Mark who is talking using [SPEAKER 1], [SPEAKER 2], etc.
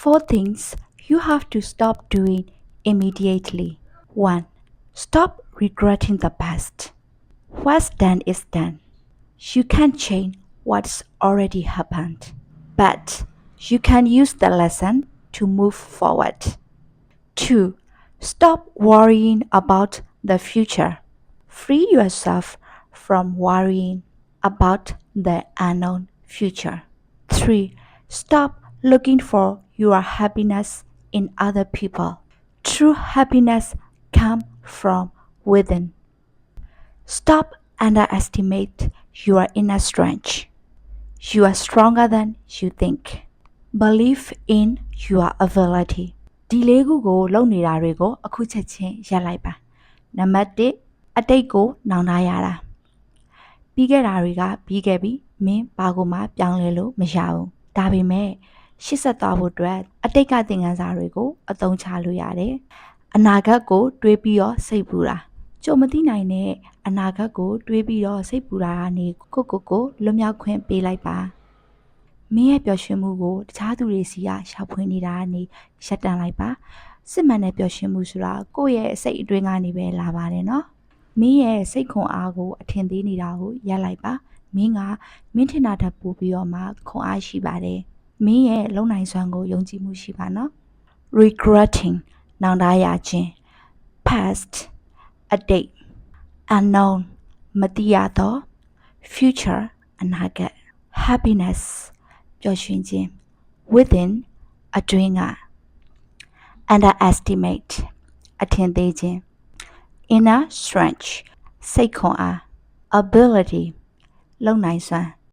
[SPEAKER 1] 4 things you have to stop doing immediately. 1. Stop regretting the past. What's done is done. You can't change what's already happened, but you can use the lesson to move forward. 2. Stop worrying about the future. Free yourself from worrying about the unknown future. 3. Stop looking for your happiness in other people. True happiness comes from within. Stop underestimate your inner strength. You are stronger than you think. Believe in your ability. ဒီလေးခုကိုလုပ်နေတာတွေကိုအခုချက်ချင်းရပ်လိုက်ပါနံပါတ်1အတိတ်ကိုနောင်တရတာပြီးခဲ့တာတွေကပြီးခဲ့ပြီမင်းဘာကိုမှပြောင်းလဲလို့မရဘူးဒါပေမဲ့ရှေ့ဆက်သွားဖို့အတွက်အတိတ်ကသင်ခန်းစာတွေကိုအသုံးချလို့ရတယ်အနာဂတ်ကိုတွေးပြီးတော့စိတ်ပူတာကြုံမသိနိုင်တဲ့အနာဂတ်ကိုတွေးပြီးတော့စိတ်ပူတာကနေကိုလွတ်မြောက်ခွင့်ပေးလိုက်ပါမင်းရဲ့ပျော်ရွှင်မှုကိုတခြားသူတွေစီကရှာဖွေနေတာကနေရပ်တန့်လိုက်ပါစစ်မှန်တဲ့ပျော်ရွှင်မှုဆိုတာကိုယ့်ရဲ့စိတ်အတွင်းကနေပဲလာပါတယ်နော်မင်းရဲ့စိတ်ခွန်အားကိုအထင်သေးနေတာကိုရပ်လိုက်ပါမင်းထင်တာထပ်ပို့ပြီးတော့မှခွန်အားရှိပါတယ်မင်းရဲ့လုံနိုင်စွမ်းကိုယုံကြည်မှုရှိပါနော် regretting နောင်တရခြင်း past အတိတ် unknown မသိရသော future အနာဂတ် happiness ပျော်ရွှင်ခြင်း within အတွင်းက underestimate အထင်သေးခြင်း inner strength စိတ်ခွန်အား ability လုံနိုင်စွမ်း